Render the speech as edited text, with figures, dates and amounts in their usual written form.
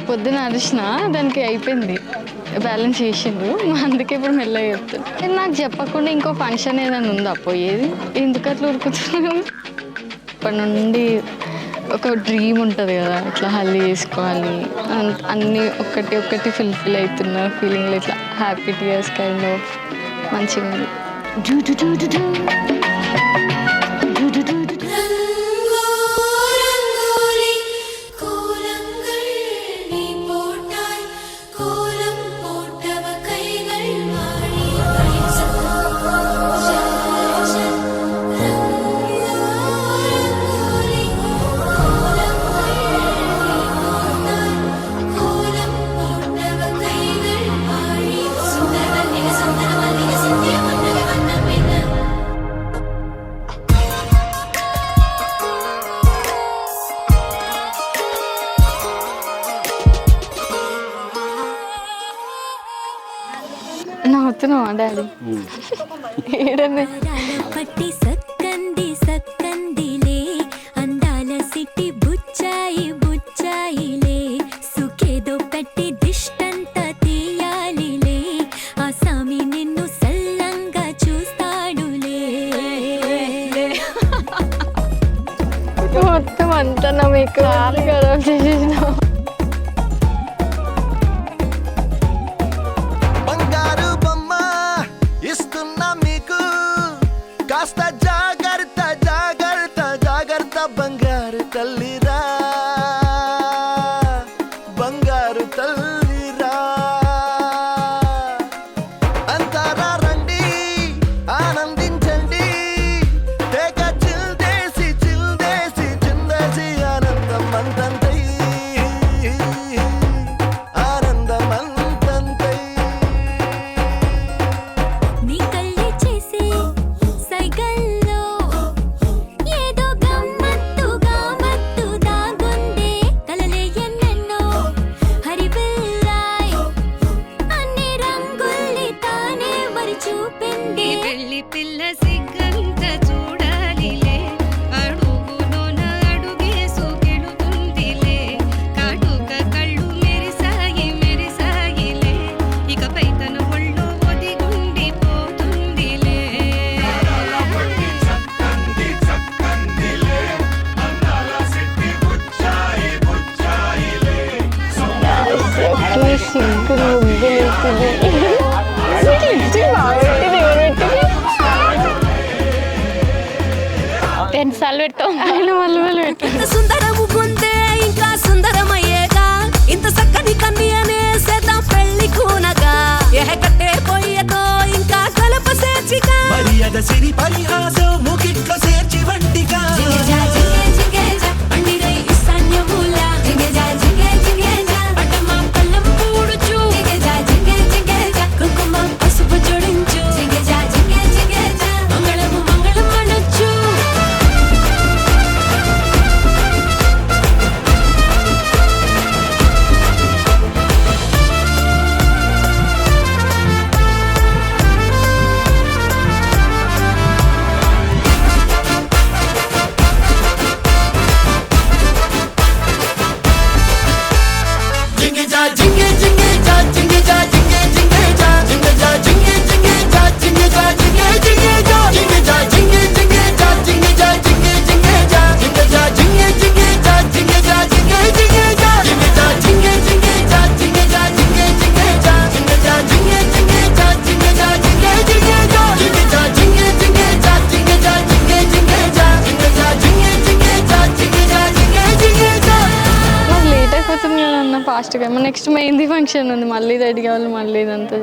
పొద్దున అరిచిన దానికి అయిపోయింది, బ్యాలెన్స్ చేసిండ్రు, అందుకే ఇప్పుడు మెల్లగా చెప్తాను. నాకు చెప్పకుండా ఇంకో ఫంక్షన్ ఏదైనా ఉందా పోయేది, ఎందుకు అట్లా ఉరుకుతున్నాను? ఇప్పటి నుండి ఒక డ్రీమ్ ఉంటుంది కదా, ఇట్లా హల్దీ చేసుకోవాలి, అన్నీ ఒక్కటి ఫుల్ఫిల్ అవుతున్న ఫీలింగ్లో ఇట్లా హ్యాపీ టీయర్స్ కైండ్ ఆఫ్ మంచిగా ఉంది. నవ్వుతున్నావా డాడీ? ఏడనే పట్టి సక్కంది సక్కందిలే, అందాల సిట్టి బుచ్చాయి బుచ్చాయిలే, సుఖేదో పెట్టి దిష్టంత తీయాలిలే, ఆ సామి నిన్ను సల్లంగా చూస్తాడులే. మొత్తం అంతా నా మీకు ఖరాబ్ చేసేసినావు. జాగ్రత్త జాగ్రత్త జాగ్రత్త బంగారు తల్లిరా, బంగారు తల్లిరా, అంతారా రండి ఆనందించండి, తెగ చిల్దేసి చిల్దేసి చిందేసి ఆనందం అంతంతై, ఆనందం అంతంతై. నీ కళ్ళే చేసే సైగల్లో ఏదో గమ్మత్తుగా మత్తు దాగుందే, కలలే ఎన్నెన్నో హరిబిల్లాయ్, అన్ని రంగుల్ని తానే మరి చూపింది. పెళ్లి పిల్ల సిగ్గంత చూడాలిలే, అడుగులోన అడుగేసు గెలుతుందిలే, కాటుక కళ్ళు మెరిసాయి మెరిసాయిలే, ఇకపై తన ఒళ్ళో ఒదిగుండి పోతుందిలే. సిగ్గు ముగ్గులు సార్లు పెట్టాం, ఆయన మళ్ళీ పెట్టాం. ఇంత సుందరము పొందే ఇంకా సుందరమయ్యేగా, ఇంత చక్కని కన్యనే సేద్దాం పెళ్లి కూనగా, కట్టే పోయేదో ఇంకా కలప సేర్చిగా, మర్యాద సిరి పరిహాసం ముగిట్లో చేర్చి వంటిగా, కుంకుమ పసుపు జోడించు, మంగళము మంగళం అనొచ్చు. ఫాస్ట్గా నెక్స్ట్ మెహందీ ఫంక్షన్ ఉంది, మళ్ళీ రెడీ కావాలి, మళ్ళీ ఇదంతా.